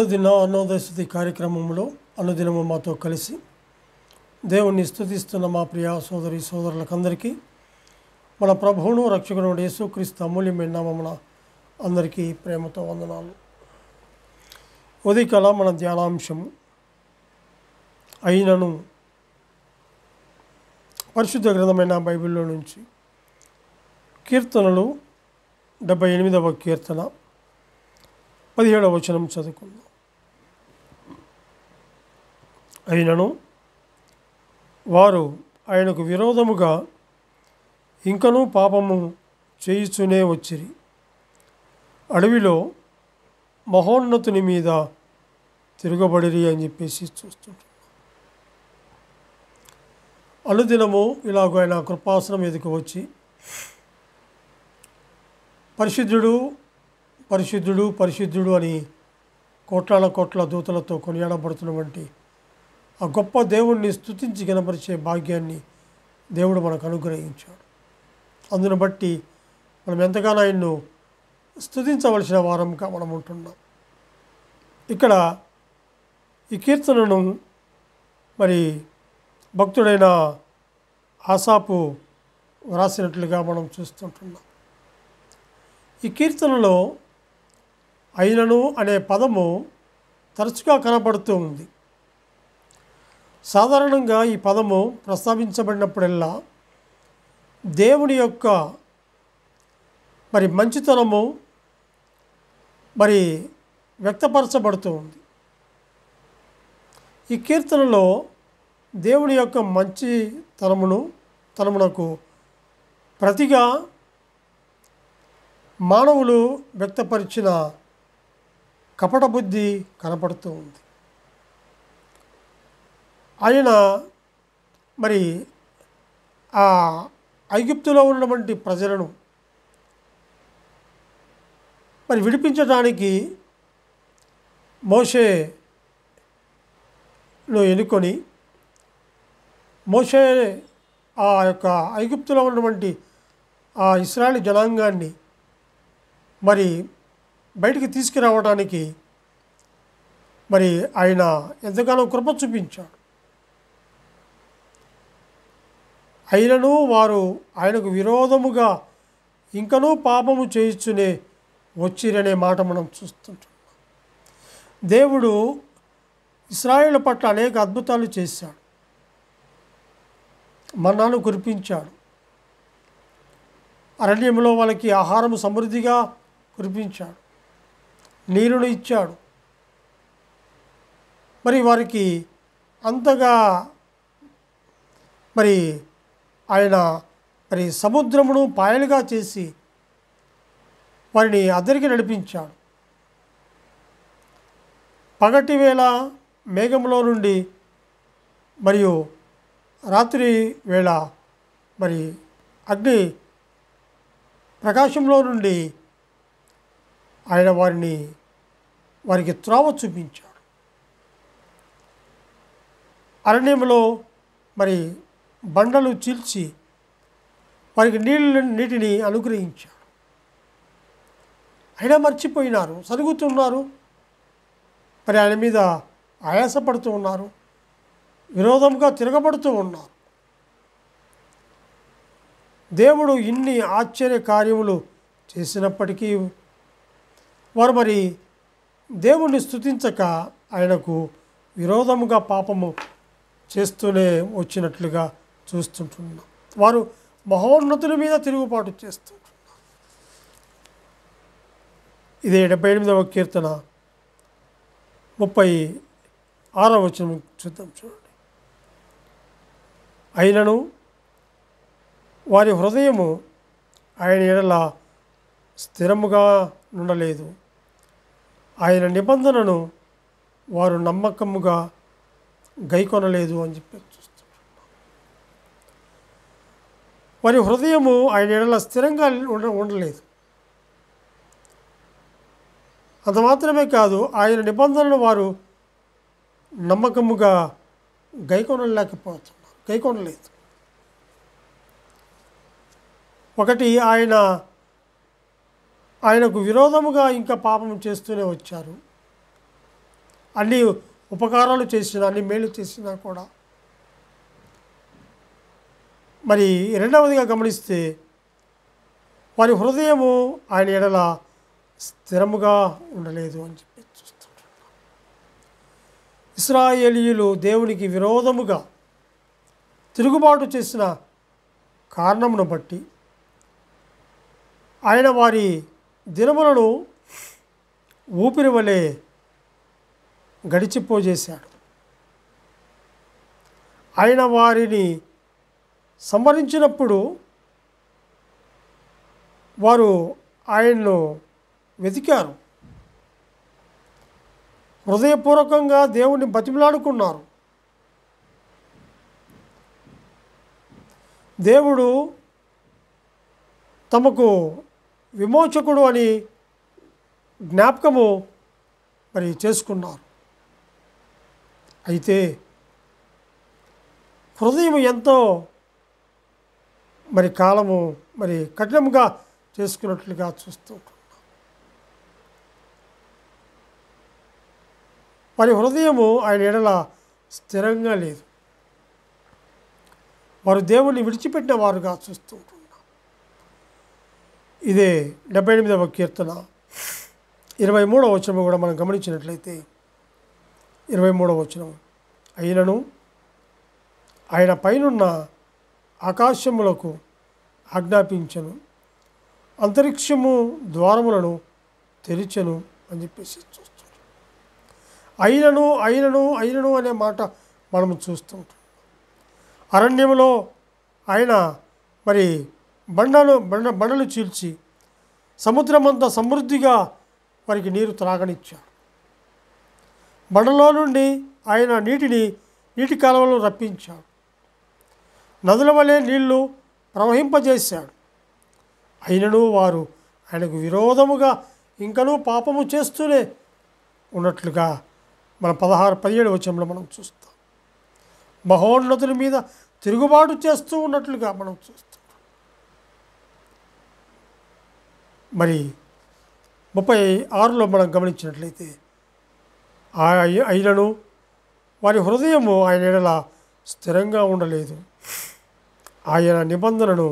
అనుదిన అన్నోదయస్థుతి కార్యక్రమంలో అనుదినము మాతో కలిసి దేవుణ్ణి స్తుతిస్తున్న మా ప్రియ సోదరి సోదరులకందరికీ మన ప్రభువును రక్షకుడు యేసుక్రీస్తు అమూల్యమైన నామమున అందరికీ ప్రేమతో వందనాలు. ఉదయకాల మన ధ్యానాంశము అయినను పరిశుద్ధ గ్రంథమైన బైబిల్లో నుంచి కీర్తనలు 78వ కీర్తన 17వ వచనం చదువుకుందాం. అయినను వారు ఆయనకు విరోధముగా ఇంకనూ పాపము చేయుచునే వచ్చిరి, అడవిలో మహోన్నతుని మీద తిరగబడిరి అని చెప్పేసి చూస్తుంటాం. అనుదినము ఇలాగ ఆయన కృపాసనం ఎదుకు వచ్చి పరిశుద్ధుడు పరిశుద్ధుడు పరిశుద్ధుడు అని కోట్ల దూతలతో కొనియాడబడుతున్నటువంటి ఆ గొప్ప దేవుణ్ణి స్తుతించి కనపరిచే భాగ్యాన్ని దేవుడు మనకు అనుగ్రహించాడు. అందును బట్టి మనం ఎంతగానో ఆయన్ను స్తుతించవలసిన వారంగా మనం ఉంటున్నాం. ఇక్కడ ఈ కీర్తనను మరి భక్తుడైన ఆసాపు వ్రాసినట్లుగా మనం చూస్తుంటున్నాం. ఈ కీర్తనలో అయినను అనే పదము తరచుగా కనపడుతూ ఉంది. సాధారణంగా ఈ పదము ప్రస్తావించబడినప్పుడల్లా దేవుని యొక్క మరి మంచితనము మరి వ్యక్తపరచబడుతూ ఉంది. ఈ కీర్తనలో దేవుని యొక్క మంచితనమునకు ప్రతిగా మానవులు వ్యక్తపరిచిన కపట బుద్ధి కనపడుతూ ఉంది. ఆయన మరి ఆ ఐగుప్తులో ఉన్నటువంటి ప్రజలను మరి విడిపించడానికి మోషేను ఎన్నుకొని మోషే ఆ యొక్క ఐగుప్తులో ఉన్నటువంటి ఆ ఇశ్రాయేలు జనాంగాన్ని మరి బయటికి తీసుకురావడానికి మరి ఆయన ఎంతగానో కృప చూపించాడు. అయినను వారు ఆయనకు విరోధముగా ఇంకనూ పాపము చేయుచునే వచ్చిరనే మాట మనం చూస్తుంటాం. దేవుడు ఇశ్రాయేలు పట్ల అనేక అద్భుతాలు చేశాడు. మన్నాను కురిపించాడు. అరణ్యంలో వాళ్ళకి ఆహారం సమృద్ధిగా కురిపించాడు. నీరును ఇచ్చాడు. మరి వారికి అంతగా మరి ఆయన మరి సముద్రమును పాయలుగా చేసి వారిని అద్దరికి నడిపించాడు. పగటి వేళ మేఘంలో నుండి మరియు రాత్రి వేళ మరి అగ్ని ప్రకాశంలో నుండి ఆయన వారికి త్రోవ చూపించాడు. అరణ్యంలో మరి బండలు చీల్చి వారికి నీటిని అనుగ్రహించాడు. అయినా మర్చిపోయినారు, సరుగుతున్నారు, మరి ఆయన మీద ఆయాసపడుతూ ఉన్నారు, విరోధంగా తిరగబడుతూ ఉన్నారు. దేవుడు ఇన్ని ఆశ్చర్య కార్యములు చేసినప్పటికీ వారు మరి దేవుణ్ణి స్తుతించక ఆయనకు విరోధముగా పాపము చేస్తూనే వచ్చినట్లుగా చూస్తుంటున్నాం. వారు మహోన్నతుల మీద తిరుగుబాటు చేస్తుంటున్నారు. ఇదే 78వ కీర్తన 36వ వచనం చూద్దాం. చూడండి. అయినను వారి హృదయము ఆయన ఎడల స్థిరముగా ఉండలేదు, ఆయన నిబంధనను వారు నమ్మకముగా గైకొనలేదు అని చెప్పి చూస్తున్నాం. వారి హృదయము ఆయన ఎడల స్థిరంగా ఉండలేదు. అంత మాత్రమే కాదు, ఆయన నిబంధనను వారు నమ్మకముగా గైకొనలేదు. ఒకటి ఆయనకు విరోధముగా ఇంకా పాపం చేస్తూనే వచ్చారు. అన్ని ఉపకారాలు చేసినా, అన్ని మేలు చేసినా కూడా మరి రెండవదిగా గమనిస్తే వారి హృదయము ఆయన ఎడల స్థిరముగా ఉండలేదు అని చెప్పి చూస్తుంటాం. ఇశ్రాయేలీయులు దేవునికి విరోధముగా తిరుగుబాటు చేసిన కారణమును బట్టి ఆయన వారి దినములను ఊపిరి వలె గడిచిపోజేశాడు. ఆయన వారిని సంహరించినప్పుడు వారు ఆయన్ను వెతికారు, హృదయపూర్వకంగా దేవుణ్ణి బతిమలాడుకున్నారు. దేవుడు తమకు విమోచకుడు అని జ్ఞాపకము మరి చేసుకున్నారు. అయితే హృదయం ఎంతో మరి కాలము మరి కఠినంగా చేసుకున్నట్లుగా చూస్తూ ఉంటున్నాం. వారి హృదయము ఆయన ఎడల స్థిరంగా లేదు. వారు దేవుణ్ణి విడిచిపెట్టిన వారుగా చూస్తూ ఉంటున్నాం. ఇదే 78వ కీర్తన 23వ వచనం కూడా మనం గమనించినట్లయితే 23వ వచనం, అయినను ఆయన పైనున్న ఆకాశములకు ఆజ్ఞాపించను, అంతరిక్షము ద్వారములను తెరిచెను అని చెప్పేసి చూస్తున్నాం. అయినను అయినను అయినను అనే మాట మనం చూస్తుంటాం. అరణ్యములో ఆయన మరి బండలు చీల్చి సముద్రమంతా సమృద్ధిగా వారికి నీరు త్రాగనిచ్చాడు. బండలో నుండి ఆయన నీటి కాలువలను రప్పించాడు. నదుల వలె నీళ్లు ప్రవహింపజేశాడు. అయినను వారు ఆయనకు విరోధముగా ఇంకనూ పాపము చేస్తూనే ఉన్నట్లుగా మన 16-17 వచనంలో మనం చూస్తాం. మహోన్నతుల మీద తిరుగుబాటు చేస్తూ ఉన్నట్లుగా మనం చూస్తాం. మరి 36లో మనం గమనించినట్లయితే అయినను వారి హృదయము ఆయన ఎడల స్థిరంగా ఉండలేదు, ఆయన నిబంధనను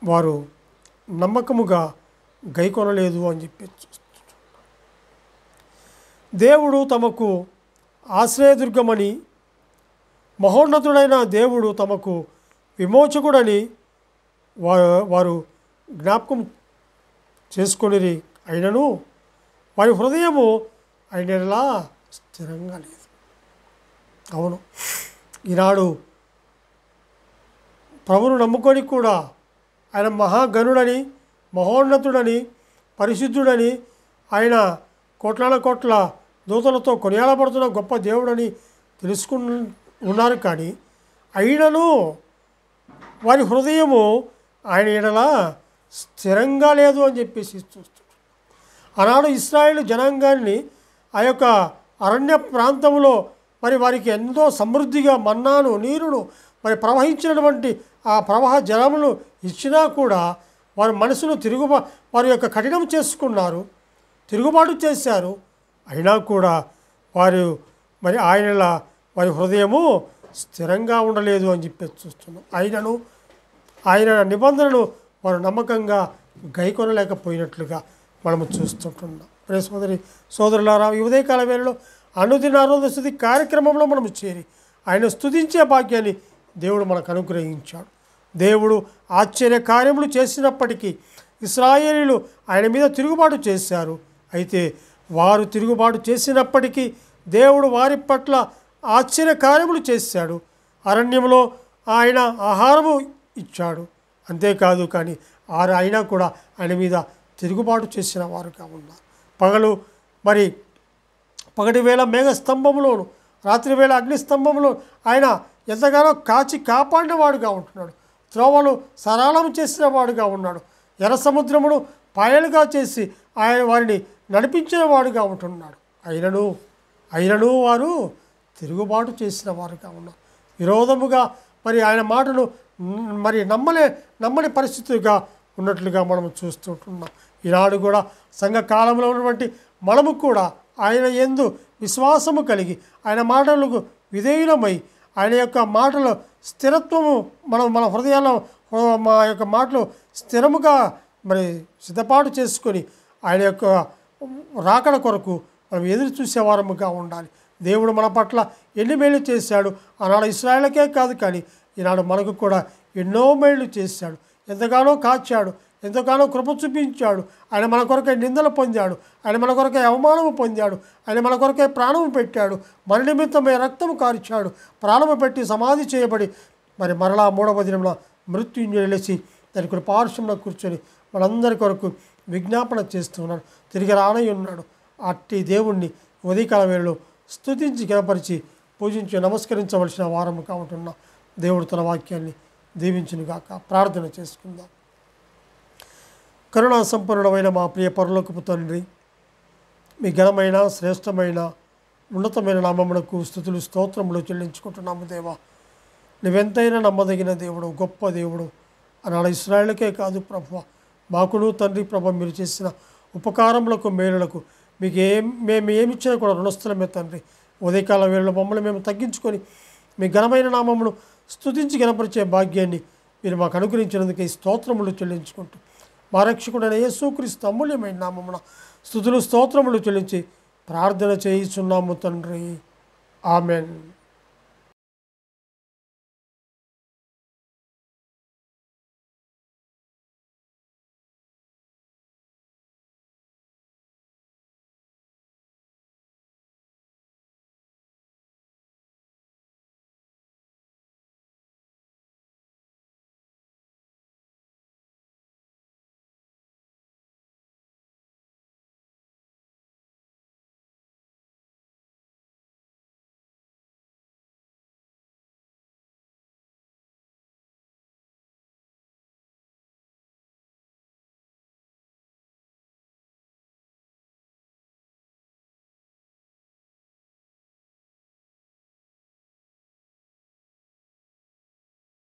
వారు నమ్మకముగా గైకొనలేదు అని చెప్పి చూస్తున్నాం. దేవుడు తమకు ఆశ్రయదుర్గమని, మహోన్నతుడైన దేవుడు తమకు విమోచకుడని వారు జ్ఞాపకం చేసుకొనిరి. అయినను వారి హృదయము ఆయన ఎడల స్థిరంగా లేదు. అవును, ఈనాడు ప్రభువును నమ్ముకొని కూడా ఆయన మహాగణుడని, మహోన్నతుడని, పరిశుద్ధుడని, ఆయన కోట్ల దూతలతో కొనియాడబడుతున్న గొప్ప దేవుడని ఉన్నారు. కానీ అయినను వారి హృదయము ఆయన ఎడల స్థిరంగా లేదు అని చెప్పేసి చూస్తున్నాం. ఆనాడు ఇశ్రాయేలు జనాంగాన్ని ఆ యొక్క అరణ్య ప్రాంతంలో మరి వారికి ఎంతో సమృద్ధిగా మన్నాను, నీరును మరి ప్రవహించినటువంటి ఆ ప్రవాహ జలములు ఇచ్చినా కూడా వారి మనసును వారి యొక్క కఠినం చేసుకున్నారు, తిరుగుబాటు చేశారు. అయినా కూడా వారు మరి వారి హృదయము స్థిరంగా ఉండలేదు అని చెప్పి చూస్తున్నాం. ఆయన నిబంధనను వారు నమ్మకంగా గైకొనలేకపోయినట్లుగా మనము చూస్తుంటున్నాం. ప్రియ సోదరులారా, ఈ ఉదయకాల వేళలో అనుదిన ఆరాధన స్తుతి కార్యక్రమంలో మనము చేరి ఆయన స్తుతించే భాగ్యాన్ని దేవుడు మనకు అనుగ్రహించాడు. దేవుడు ఆశ్చర్య కార్యములు చేసినప్పటికీ ఇశ్రాయేలీయులు ఆయన మీద తిరుగుబాటు చేశారు. అయితే వారు తిరుగుబాటు చేసినప్పటికీ దేవుడు వారి పట్ల ఆశ్చర్య కార్యములు చేశాడు. అరణ్యంలో ఆయన ఆహారము ఇచ్చాడు. అంతేకాదు కానీ అయినా కూడా ఆయన మీద తిరుగుబాటు చేసిన వారుగా ఉన్నారు. పగటి వేళ మేఘస్తంభంలోను, రాత్రి వేళ అగ్నిస్తంభంలో ఆయన ఎంతగానో కాపాడిన వాడుగా ఉంటున్నాడు. త్రోవలు సరళం చేసిన వాడుగా ఉన్నాడు. ఎర్ర సముద్రమును పాయలుగా చేసి ఆయన వారిని నడిపించిన వాడుగా ఉంటున్నాడు. అయినను వారు తిరుగుబాటు చేసిన వారుగా ఉన్నారు. విరోధముగా మరి ఆయన మాటను మరి నమ్మని పరిస్థితిగా ఉన్నట్లుగా మనం చూస్తుంటున్నాం. ఈనాడు కూడా సంఘ కాలంలో ఉన్నటువంటి మనము కూడా ఆయన యందు విశ్వాసము కలిగి ఆయన మాటలకు విధేయులమై ఆయన యొక్క మాటల స్థిరత్వము మన హృదయాల్లో మా యొక్క మాటలు స్థిరముగా మరి సిద్ధపాటు చేసుకొని ఆయన యొక్క రాకడ కొరకు మనం ఎదురు చూసేవారముగా ఉండాలి. దేవుడు మన పట్ల ఎన్ని మేలు చేశాడు. ఆనాడు ఇశ్రాయేలుకే కాదు కానీ ఈనాడు మనకు కూడా ఎన్నో మేళ్ళు చేశాడు. ఎంతగానో కాచాడు, ఎంతగానో కృప చూపించాడు. ఆయన మన కొరకై నిందలు పొందాడు, ఆయన మన కొరకై అవమానము పొందాడు, ఆయన మన కొరకై ప్రాణము పెట్టాడు, మన నిమిత్తమే రక్తము కార్చాడు, ప్రాణము పెట్టి సమాధి చేయబడి మరి మరలా 3వ దినంలో మృత్యుంజయుడు లేచి దాని కృపార్శ్వంలో కూర్చొని మనందరి కొరకు విజ్ఞాపన చేస్తున్నాడు. తిరిగి రానై ఉన్నాడు. అట్టి దేవుణ్ణి ఉదయకాల వేళలో స్తుతించి గణపరిచి పూజించి నమస్కరించవలసిన వారముగా ఉంటున్నాం. దేవుడు తన వాక్యాన్ని దీవించునుగాక. ప్రార్థన చేసుకుందాం. కరుణా సంపన్నుడమైన మా ప్రియ పరలోకపు తండ్రి, మీ ఘనమైన శ్రేష్టమైన ఉన్నతమైన నామమునకు స్తుతులు స్తోత్రములు చెల్లించుకుంటున్నాము. దేవా, నువ్వెంతైనా నమ్మదగిన దేవుడు, గొప్ప దేవుడు. అనాడు ఇశ్రాయేలుకే కాదు ప్రభువా, మాకును తండ్రి ప్రభ మీరు చేసిన ఉపకారములకు మేలులకు మేము ఏమిచ్చినా కూడా రుణస్థలమే తండ్రి. ఉదయకాల వేళలో మమ్మల్ని మేము తగ్గించుకొని మీ ఘనమైన నామమును స్తుతించి గణపరిచే భాగ్యాన్ని మీరు మాకు అనుగ్రహించినందుకు ఈ స్తోత్రములు చెల్లించుకుంటూ మా రక్షకుడైన యేసుక్రీస్తు అమూల్యమైన నామమున స్తుతులు స్తోత్రములు చెల్లించి ప్రార్థన చేయుచున్నాము తండ్రి. ఆమెన్.